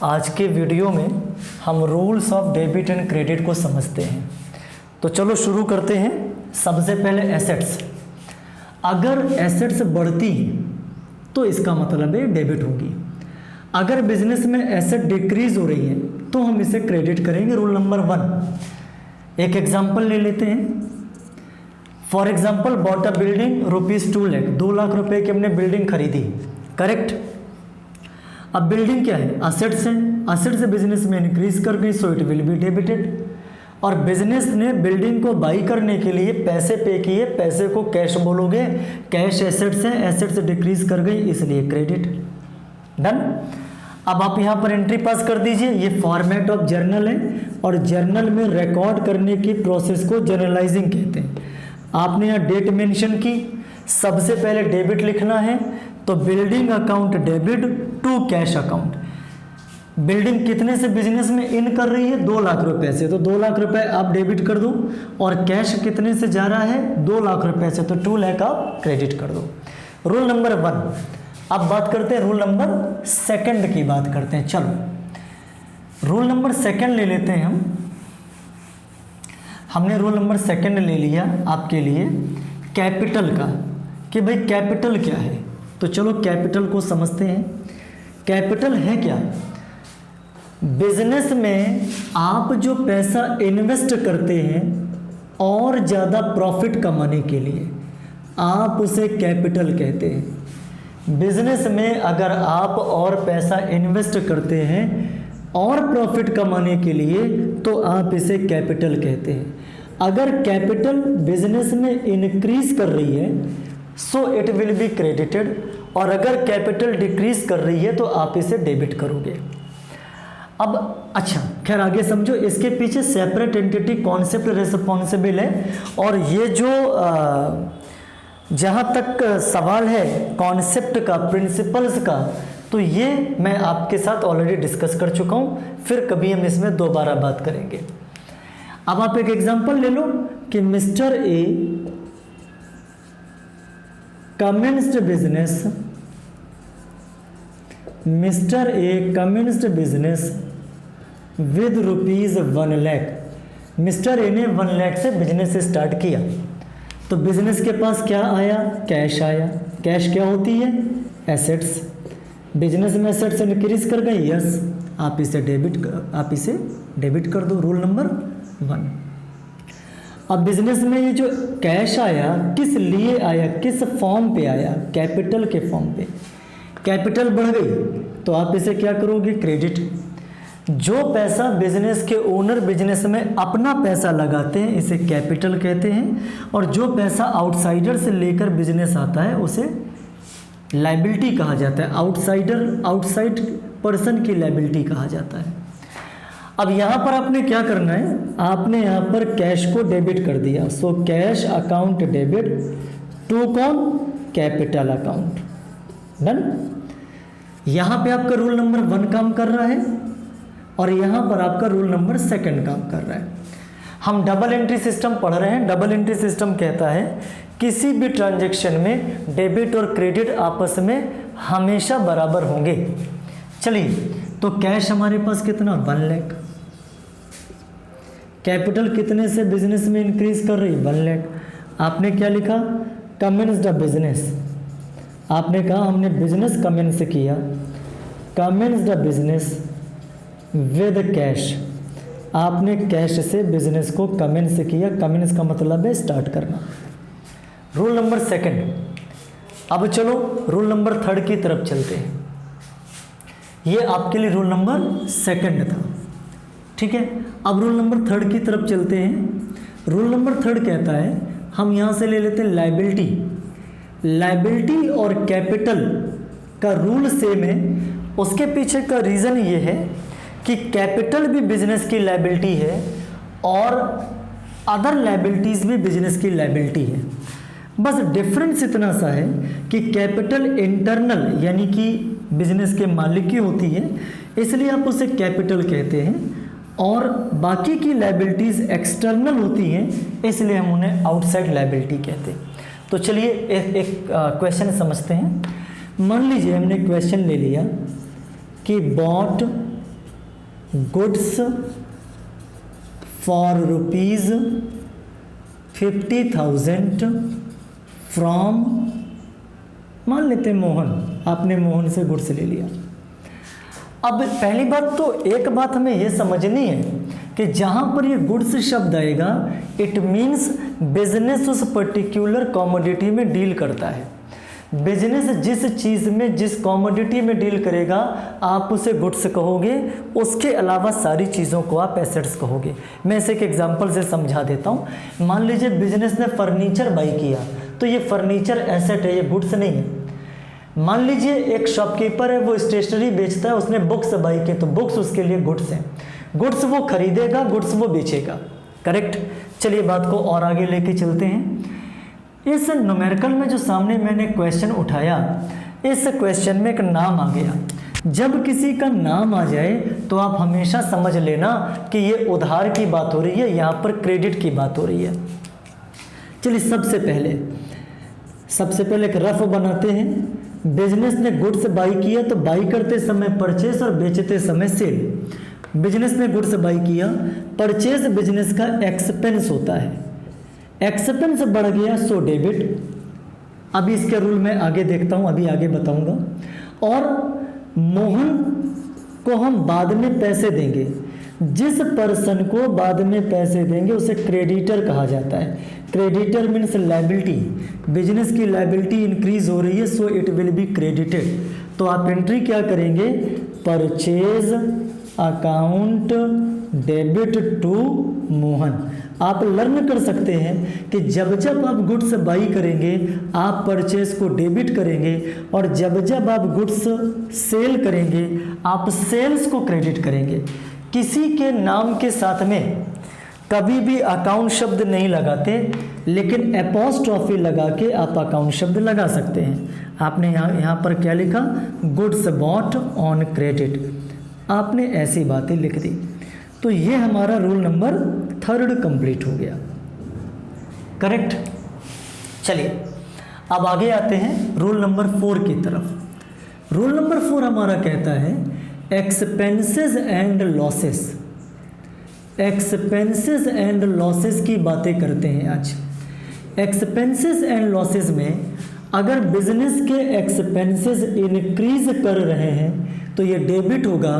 आज के वीडियो में हम rules of debit and credit को समझते हैं। तो चलो शुरू करते हैं। सबसे पहले एसेट्स। अगर एसेट्स बढ़ती हैं तो इसका मतलब है डेबिट होगी। अगर बिजनेस में एसेट डिक्रीज हो रही है तो हम इसे क्रेडिट करेंगे। रूल नंबर 1, एक एग्जांपल ले लेते हैं। For example bought a building ₹2 lakh, 2 lakh रुपए की हमने बिल्डिंग खरीदी, करेक्ट। अब बिल्डिंग क्या है? असेट्स है। असेट से बिजनेस में इंक्रीज कर गई, सो इट विल बी डेबिटेड। और बिजनेस ने बिल्डिंग को बाई करने के लिए पैसे पे किए, पैसे को कैश बोलोगे, कैश एसेट्स है, एसेट्स डिक्रीज कर गई इसलिए क्रेडिट। डन। अब आप यहाँ पर एंट्री पास कर दीजिए। ये फॉर्मेट ऑफ जर्नल है और जर्नल में रिकॉर्ड करने की प्रोसेस को जर्नलाइजिंग कहते हैं। आपने यहाँ डेट मेंशन की, सबसे पहले डेबिट लिखना है तो building account debit to cash account. Building कितने से बिजनेस में इन कर रही है? 2 लाख रुपए से, तो 2 लाख रुपए आप डेबिट कर दो। और कैश कितने से जा रहा है? 2 लाख रुपए से, तो 2 लाख आप क्रेडिट कर दो। Rule number 1। अब बात करते हैं रूल नंबर 2 की बात करते हैं। चलो रूल नंबर 2 ले लेते हैं हम। हमने रूल नंबर 2 ले लिया आपके लिए कैपिटल का, कि भाई कैपिटल क्या है। तो चलो कैपिटल को समझते हैं। कैपिटल है क्या? बिजनेस में आप जो पैसा इन्वेस्ट करते हैं और ज़्यादा प्रॉफिट कमाने के लिए, आप उसे कैपिटल कहते हैं। बिजनेस में अगर आप और पैसा इन्वेस्ट करते हैं और प्रॉफिट कमाने के लिए तो आप इसे कैपिटल कहते हैं। अगर कैपिटल बिजनेस में इंक्रीज कर रही है so it will be credited, और अगर कैपिटल डिक्रीज कर रही है तो आप इसे डेबिट करोगे। अब अच्छा खैर आगे समझो। इसके पीछे सेपरेट एंटिटी कॉन्सेप्ट रिस्पॉन्सिबल है। और ये जो जहाँ तक सवाल है कॉन्सेप्ट का, प्रिंसिपल्स का, तो ये मैं आपके साथ ऑलरेडी डिस्कस कर चुका हूँ, फिर कभी हम इसमें दोबारा बात करेंगे। अब आप एक एग्जांपल ले लो कि mister A commenced business, mister A commenced business with ₹1 lakh. Mister A ने 1 लाख से बिजनेस स्टार्ट किया, तो बिजनेस के पास क्या आया? कैश आया। कैश क्या होती है? एसेट्स। बिजनेस में एसेट्स इंक्रीज कर गई, यस, आप इसे डेबिट कर दो। Rule number 1। अब बिजनेस में ये जो कैश आया किस लिए आया, किस फॉर्म पे आया? कैपिटल के फॉर्म पे। कैपिटल बढ़ गई तो आप इसे क्या करोगे? क्रेडिट। जो पैसा बिजनेस के ओनर बिजनेस में अपना पैसा लगाते हैं इसे कैपिटल कहते हैं, और जो पैसा आउटसाइडर से लेकर बिजनेस आता है उसे लायबिलिटी कहा जाता है। आउटसाइड पर्सन की लायबिलिटी कहा जाता है। अब यहाँ पर आपने क्या करना है? आपने यहाँ पर कैश को डेबिट कर दिया, so cash account debit to कौन? Capital account. डन। यहाँ पे आपका रूल नंबर 1 काम कर रहा है और यहाँ पर आपका रूल नंबर 2 काम कर रहा है। हम डबल एंट्री सिस्टम पढ़ रहे हैं। डबल एंट्री सिस्टम कहता है किसी भी ट्रांजैक्शन में डेबिट और क्रेडिट आपस में हमेशा बराबर होंगे। चलिए, तो कैश हमारे पास कितना? 1 लाख। कैपिटल कितने से बिजनेस में इंक्रीज कर रही? 1 लाख। आपने क्या लिखा? Commenced the business. आपने कहा हमने बिजनेस कमेंस किया, commenced the business with cash. आपने कैश से बिजनेस को कमेंस किया। कमेंस का मतलब है स्टार्ट करना। Rule number 2। अब चलो रूल नंबर 3 की तरफ चलते हैं। ये आपके लिए रूल नंबर 2 था, ठीक है। अब रूल नंबर 3 की तरफ चलते हैं। रूल नंबर 3 कहता है, हम यहाँ से ले लेते हैं लायबिलिटी। लायबिलिटी और कैपिटल का रूल सेम है। उसके पीछे का रीज़न ये है कि कैपिटल भी बिजनेस की लायबिलिटी है और अदर लायबिलिटीज़ भी बिजनेस की लायबिलिटी है। बस डिफरेंस इतना सा है कि कैपिटल इंटरनल यानी कि बिजनेस के मालिक की होती है, इसलिए आप उसे कैपिटल कहते हैं, और बाकी की लायबिलिटीज़ एक्सटर्नल होती हैं, इसलिए हम उन्हें आउटसाइड लायबिलिटी कहते हैं। तो चलिए एक क्वेश्चन समझते हैं। मान लीजिए हमने क्वेश्चन ले लिया कि bought goods for rupees 50,000 from, मान लेते हैं मोहन, आपने मोहन से गुड्स ले लिया। अब पहली बात तो एक बात हमें यह समझनी है कि जहाँ पर ये गुड्स शब्द आएगा इट मीन्स बिजनेस उस पर्टिकुलर कॉमोडिटी में डील करता है। बिजनेस जिस चीज़ में, जिस कॉमोडिटी में डील करेगा आप उसे गुड्स कहोगे, उसके अलावा सारी चीज़ों को आप एसेट्स कहोगे। मैं इसे एक एग्जांपल से समझा देता हूँ। मान लीजिए बिजनेस ने फर्नीचर बाई किया तो ये फर्नीचर एसेट है, ये गुड्स नहीं है। मान लीजिए एक शॉपकीपर है, वो स्टेशनरी बेचता है, उसने बुक्स बाई की तो बुक्स उसके लिए गुड्स हैं। गुड्स वो खरीदेगा, गुड्स वो बेचेगा, करेक्ट। चलिए बात को और आगे लेके चलते हैं। इस न्यूमेरिकल में जो सामने मैंने क्वेश्चन उठाया, इस क्वेश्चन में एक नाम आ गया। जब किसी का नाम आ जाए तो आप हमेशा समझ लेना कि ये उधार की बात हो रही है, यहाँ पर क्रेडिट की बात हो रही है। चलिए सबसे पहले एक रफ बनाते हैं। बिजनेस ने गुड्स बाई किया तो बाई करते समय परचेस और बेचते समय सेल। बिजनेस ने गुड्स बाई किया, परचेज बिजनेस का एक्सपेंस होता है, एक्सपेंस बढ़ गया सो डेबिट। अभी इसके रूल मैं आगे देखता हूँ, अभी आगे बताऊंगा। और मोहन को हम बाद में पैसे देंगे, जिस पर्सन को बाद में पैसे देंगे उसे क्रेडिटर कहा जाता है। क्रेडिटर मीन्स लायबिलिटी, बिजनेस की लायबिलिटी इंक्रीज हो रही है so it will be credited. तो आप एंट्री क्या करेंगे, purchase account debit to Mohan. आप लर्न कर सकते हैं कि जब जब आप गुड्स बाई करेंगे आप परचेज को डेबिट करेंगे, और जब जब आप गुड्स सेल करेंगे आप सेल्स को क्रेडिट करेंगे। किसी के नाम के साथ में कभी भी अकाउंट शब्द नहीं लगाते, लेकिन एपोस्ट्रॉफी लगा के आप अकाउंट शब्द लगा सकते हैं। आपने यहाँ पर क्या लिखा, गुड्स बॉट ऑन क्रेडिट, आपने ऐसी बातें लिख दी। तो ये हमारा रूल नंबर 3 कंप्लीट हो गया, करेक्ट। चलिए अब आगे आते हैं रूल नंबर 4 की तरफ। रूल नंबर 4 हमारा कहता है expenses and losses. Expenses and losses की बातें करते हैं आज। एक्सपेंसेस एंड लॉसेस में अगर बिजनेस के एक्सपेंसेस इंक्रीज कर रहे हैं तो ये डेबिट होगा,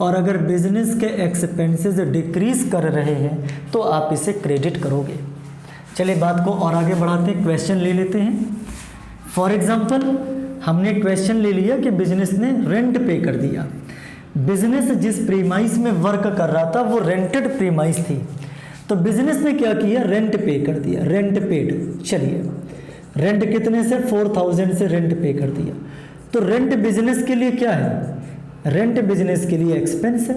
और अगर बिजनेस के एक्सपेंसेस डिक्रीज कर रहे हैं तो आप इसे क्रेडिट करोगे। चलिए बात को और आगे बढ़ाते हैं, क्वेश्चन ले लेते हैं। फॉर एग्जांपल हमने क्वेश्चन ले लिया कि बिजनेस ने रेंट पे कर दिया। बिजनेस जिस प्रीमाइस में वर्क कर रहा था वो रेंटेड प्रीमाइस थी, तो बिजनेस ने क्या किया, रेंट पे कर दिया, रेंट पेड। चलिए रेंट कितने से, 4,000 से रेंट पे कर दिया। तो रेंट बिजनेस के लिए क्या है, रेंट बिजनेस के लिए एक्सपेंस है।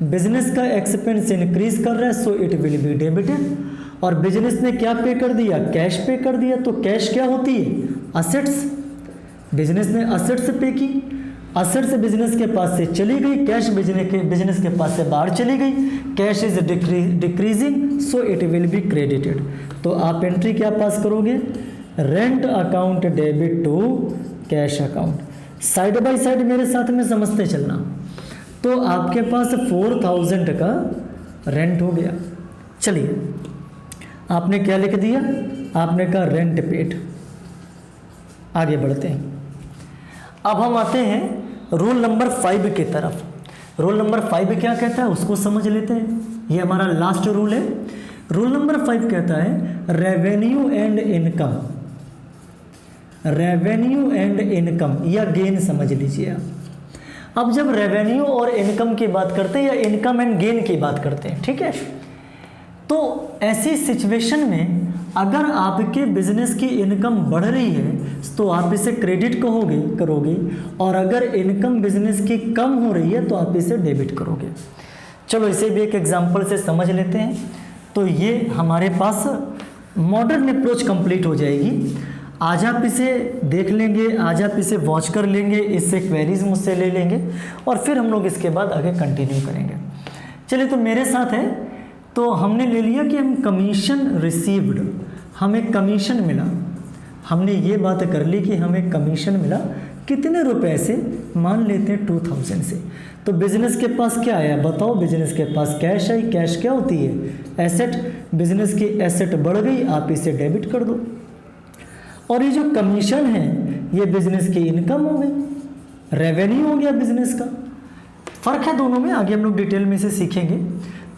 बिजनेस का एक्सपेंस इंक्रीज कर रहा है so it will be debited. और बिजनेस ने क्या पे कर दिया, कैश पे कर दिया। तो कैश क्या होती है, असेट्स। बिजनेस ने असेट्स पे की, असेट्स बिजनेस के पास से चली गई, कैश बिजनेस के पास से बाहर चली गई। Cash is decreasing so it will be credited. तो आप एंट्री क्या पास करोगे, rent account debit to cash account. Side by side मेरे साथ में समझते चलना। तो आपके पास 4,000 का रेंट हो गया। चलिए आपने क्या लिख दिया, आपने कहा रेंट पेड। आगे बढ़ते हैं। अब हम आते हैं रूल नंबर 5 की तरफ। रूल नंबर 5 क्या कहता है उसको समझ लेते हैं। ये हमारा लास्ट रूल है। रूल नंबर 5 कहता है revenue and income. Revenue and income या गेन समझ लीजिए आप। अब जब रेवेन्यू और इनकम की बात करते हैं या इनकम एंड गेन की बात करते हैं, ठीक है, तो ऐसी सिचुएशन में अगर आपके बिजनेस की इनकम बढ़ रही है तो आप इसे क्रेडिट करोगे, और अगर इनकम बिजनेस की कम हो रही है तो आप इसे डेबिट करोगे। चलो इसे भी एक एग्जांपल से समझ लेते हैं। तो ये हमारे पास मॉडर्न अप्रोच कंप्लीट हो जाएगी। आज आप इसे देख लेंगे, आज आप इसे वॉच कर लेंगे, इससे क्वेरीज मुझसे ले लेंगे और फिर हम लोग इसके बाद आगे कंटिन्यू करेंगे। चलिए तो मेरे साथ है, तो हमने ले लिया कि हम कमीशन रिसीव्ड, हमें कमीशन मिला। हमने ये बात कर ली कि हमें कमीशन मिला। कितने रुपए से, मान लेते हैं 2000 से। तो बिजनेस के पास क्या आया बताओ, बिजनेस के पास कैश आई। कैश क्या होती है, एसेट। बिजनेस की एसेट बढ़ गई, आप इसे डेबिट कर दो। और ये जो कमीशन है ये बिजनेस की इनकम हो गई, रेवेन्यू हो गया बिजनेस का। फर्क है दोनों में, आगे हम लोग डिटेल में से सीखेंगे।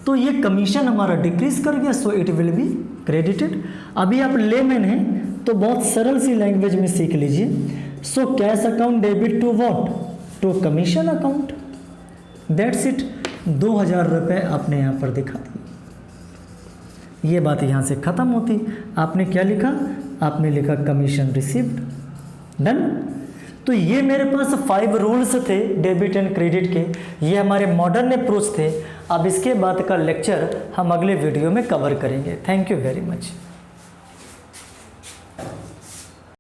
तो ये कमीशन हमारा डिक्रीज कर गया, सो इट विल बी क्रेडिटेड। अभी आप लेमैन हैं तो बहुत सरल सी लैंग्वेज में सीख लीजिए। So cash account debit to what, to commission account, that's it. 2000 रुपये आपने यहाँ पर दिखा दिए। ये बात यहाँ से ख़त्म होती। आपने क्या लिखा, आपने लिखा कमीशन रिसीव्ड, डन। तो ये मेरे पास 5 रूल्स थे डेबिट एंड क्रेडिट के, ये हमारे मॉडर्न अप्रोच थे। अब इसके बाद का लेक्चर हम अगले वीडियो में कवर करेंगे। Thank you very much.